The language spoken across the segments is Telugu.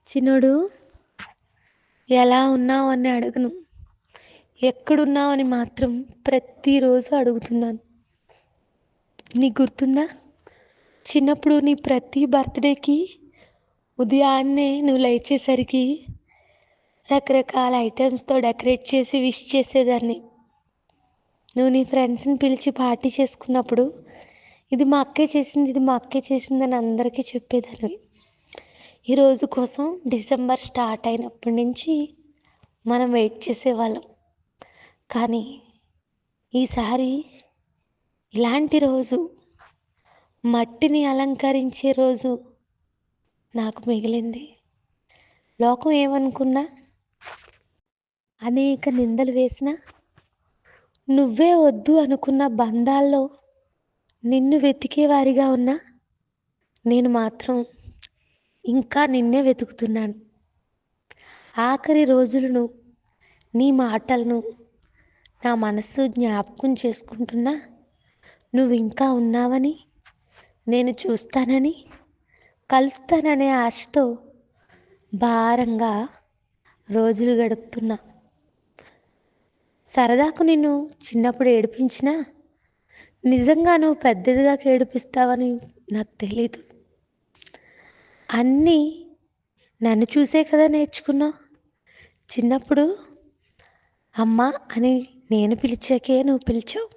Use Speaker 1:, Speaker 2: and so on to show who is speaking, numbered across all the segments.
Speaker 1: చిన్నోడు, ఎలా ఉన్నావు అని అడగను. ఎక్కడున్నావు అని మాత్రం ప్రతిరోజు అడుగుతున్నాను. నీకు గుర్తుందా? చిన్నప్పుడు నీ ప్రతి బర్త్డేకి ఉదయాన్నే నువ్వు లేచేసరికి రకరకాల ఐటమ్స్తో డెకరేట్ చేసి విష్ చేసేదాన్ని. నువ్వు నీ ఫ్రెండ్స్ని పిలిచి పార్టీ చేసుకున్నప్పుడు ఇది మా అక్కే చేసింది, ఇది మా అక్కే చేసింది అని అందరికీ చెప్పేదాన్ని. ఈరోజు కోసం డిసెంబర్ స్టార్ట్ అయినప్పటి నుంచి మనం వెయిట్ చేసేవాళ్ళం. కానీ ఈసారి ఇలాంటి రోజు, మట్టిని అలంకరించే రోజు నాకు మిగిలింది. లోకం ఏమనుకున్నా, అనేక నిందలు వేసినా, నువ్వే వద్దు అనుకున్న బంధాల్లో నిన్ను వెతికేవారిగా ఉన్నా, నేను మాత్రం ఇంకా నిన్నే వెతుకుతున్నాను. ఆఖరి రోజులను, నీ మాటలను నా మనసు జ్ఞాపకం చేసుకుంటున్నా, నువ్వు ఇంకా ఉన్నావని, నేను చూస్తానని, కలుస్తాననే ఆశతో భారంగా రోజులు గడుపుతున్నా. సరదాకు నిన్ను చిన్నప్పుడు ఏడిపించినా, నిజంగా నువ్వు పెద్దదిగా ఏడిపిస్తావని నాకు తెలీదు. అన్నీ నన్ను చూసే కదా నేర్చుకున్నావు. చిన్నప్పుడు అమ్మ అని నేను పిలిచాకే నువ్వు పిలిచావు.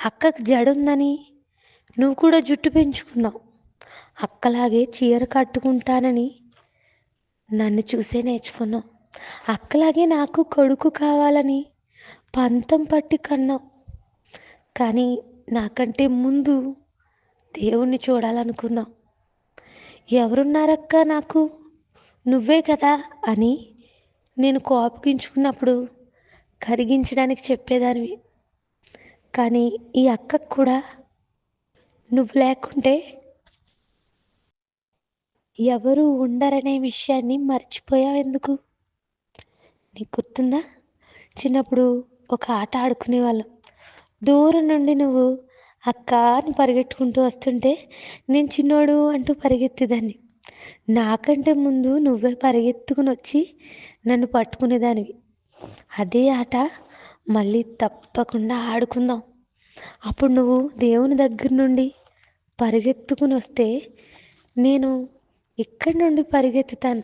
Speaker 1: అక్కకు జడుందని నువ్వు కూడా జుట్టు పెంచుకున్నావు. అక్కలాగే చీర కట్టుకుంటానని నన్ను చూసే నేర్చుకున్నావు. అక్కలాగే నాకు కొడుకు కావాలని పంతం పట్టి కన్నావు. కానీ నాకంటే ముందు దేవుణ్ణి చూడాలనుకున్నావు. ఎవరున్నారక్క నాకు, నువ్వే కదా అని నేను కోపగించుకున్నప్పుడు కరిగించడానికి చెప్పేదానివి. కానీ ఈ అక్కకు కూడా నువ్వు లేకుంటే ఎవరు ఉండరనే విషయాన్ని మర్చిపోయావు ఎందుకు? నీకు గుర్తుందా? చిన్నప్పుడు ఒక ఆట ఆడుకునేవాళ్ళం. దూరం నుండి నువ్వు అక్క అని పరిగెట్టుకుంటూ వస్తుంటే నేను చిన్నోడు అంటూ పరిగెత్తేదాన్ని. నాకంటే ముందు నువ్వే పరిగెత్తుకుని వచ్చి నన్ను పట్టుకునేదానివి. అదే ఆట మళ్ళీ తప్పకుండా ఆడుకుందాం. అప్పుడు నువ్వు దేవుని దగ్గర నుండి పరిగెత్తుకుని వస్తే నేను ఇక్కడి నుండి పరిగెత్తుతాను.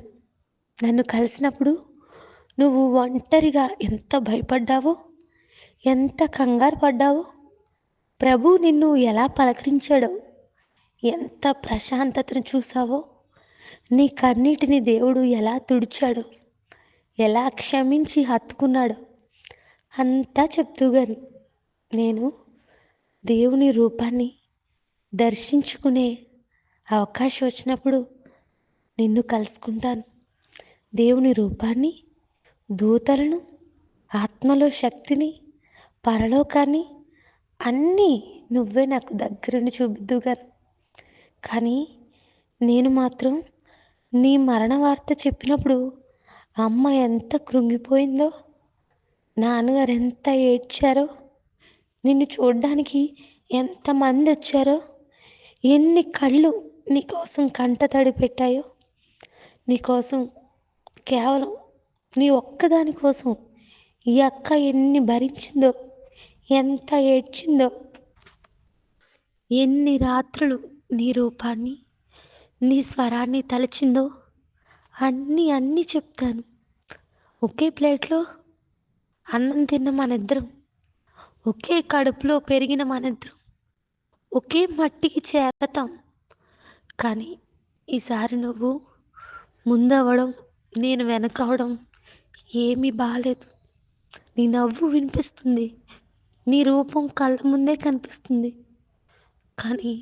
Speaker 1: నన్ను కలిసినప్పుడు నువ్వు ఒంటరిగా ఎంత భయపడ్డావో, ఎంత కంగారు పడ్డావో, ప్రభు నిన్ను ఎలా పలకరించాడో, ఎంత ప్రశాంతతను చూసావో, నీ కన్నీటిని దేవుడు ఎలా తుడిచాడో, ఎలా క్షమించి హత్తుకున్నాడో అంతా చెప్తూగాను నేను దేవుని రూపాన్ని దర్శించుకునే అవకాశం వచ్చినప్పుడు నిన్ను కలుసుకుంటాను. దేవుని రూపాన్ని, దూతలను, ఆత్మలో శక్తిని, పరలోకాన్ని అన్నీ నువ్వే నాకు దగ్గరుండి చూపిద్దుగాను. కానీ నేను మాత్రం నీ మరణ వార్త చెప్పినప్పుడు అమ్మ ఎంత కృంగిపోయిందో, నాన్నగారు ఎంత ఏడ్చారో, నిన్ను చూడ్డానికి ఎంతమంది వచ్చారో, ఎన్ని కళ్ళు నీకోసం కంటతడి పెట్టాయో, నీకోసం కేవలం నీ ఒక్కదాని కోసం ఈ అక్క ఎన్ని భరించిందో, ఎంత ఏడ్చిందో, ఎన్ని రాత్రులు నీ రూపాన్ని, నీ స్వరాన్ని తలచిందో అన్నీ చెప్తాను. ఒకే ప్లేట్లో అన్నం తిన్న మనిద్దరం, ఒకే కడుపులో పెరిగిన మనిద్దరం, ఒకే మట్టికి చేరతాం. కానీ ఈసారి నువ్వు ముందవడం, నేను వెనకవడం ఏమీ బాలేదు. నీ నవ్వు వినిపిస్తుంది, నీ రూపం కళ్ళ ముందే కనిపిస్తుంది. కానీ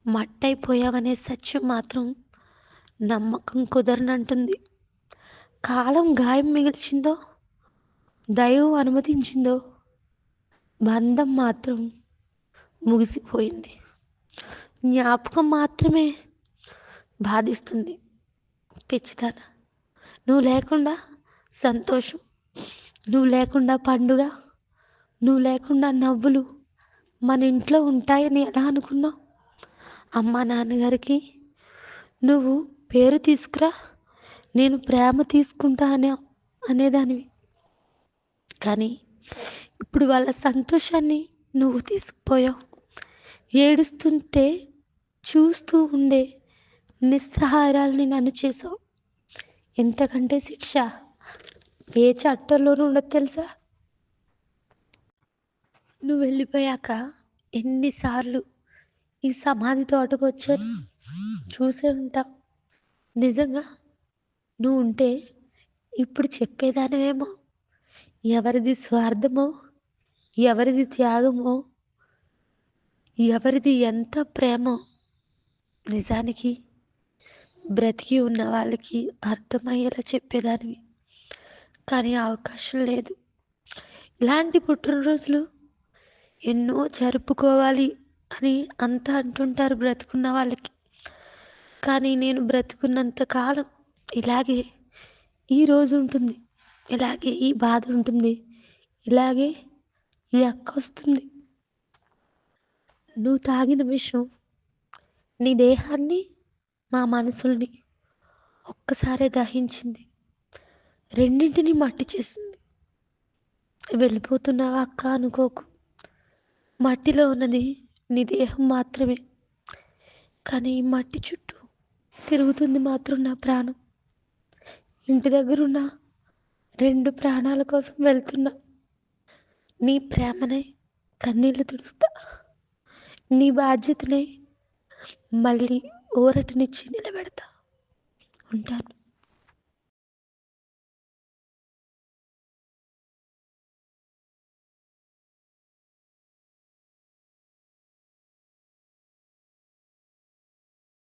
Speaker 1: మట్టయిపోయావనే సత్యం మాత్రం నమ్మకం కుదరనంటుంది. కాలం గాయం మిగిల్చిందో, దైవం అనుమతించిందో, బంధం మాత్రం ముగిసిపోయింది. జ్ఞాపకం మాత్రమే బాధిస్తుంది. పిచ్చిదాన, నువ్వు లేకుండా సంతోషం, నువ్వు లేకుండా పండుగ, నువ్వు లేకుండా నవ్వులు మన ఇంట్లో ఉంటాయని ఎలా అనుకున్నావు? అమ్మ నాన్నగారికి నువ్వు పేరు తీసుకురా, నేను ప్రేమ తీసుకుంటా అనేదానివి. కానీ ఇప్పుడు వాళ్ళ సంతోషాన్ని నువ్వు తీసుకుపోయావు. ఏడుస్తుంటే చూస్తూ ఉండే నిస్సహాయురాలిని నన్ను చేసావు. ఎంతకంటే శిక్ష ఏ చట్టంలోనూ ఉండదు తెలుసా? నువ్వు వెళ్ళిపోయాక ఎన్నిసార్లు ఈ సమాధి తోటకు వచ్చాను చూసే ఉంటావు. నిజంగా నువ్వు ఉంటే ఇప్పుడు చెప్పేదానివేమో, ఎవరిది స్వార్థమో, ఎవరిది త్యాగమో, ఎవరిది ఎంత ప్రేమో నిజానికి బ్రతికి ఉన్న వాళ్ళకి అర్థమయ్యేలా చెప్పేదానివి. కానీ ఆ అవకాశం లేదు. ఇలాంటి పుట్టినరోజులు ఎన్నో జరుపుకోవాలి అని అంతా అంటుంటారు బ్రతుకున్న వాళ్ళకి. కానీ నేను బ్రతుకున్నంత కాలం ఇలాగే ఈ రోజు ఉంటుంది, ఇలాగే ఈ బాధ ఉంటుంది, ఇలాగే ఈ అక్క వస్తుంది. నువ్వు తాగిన విషయం నీ దేహాన్ని, మా మనసుల్ని ఒక్కసారే దహించింది, రెండింటిని మట్టి చేసింది. వెళ్ళిపోతున్నావా అక్క అనుకోకు. మట్టిలో ఉన్నది నీ దేహం మాత్రమే, కానీ ఈ మట్టి చుట్టూ తిరుగుతుంది మాత్రం నా ప్రాణం. ఇంటి దగ్గరున్న 2 ప్రాణాల కోసం వెళ్తున్నా. నీ ప్రేమనే కన్నీళ్లు తుడుస్తా, నీ బాధ్యతనే మళ్ళీ ఊరటనిచ్చి నిలబెడతా. ఉంటాను.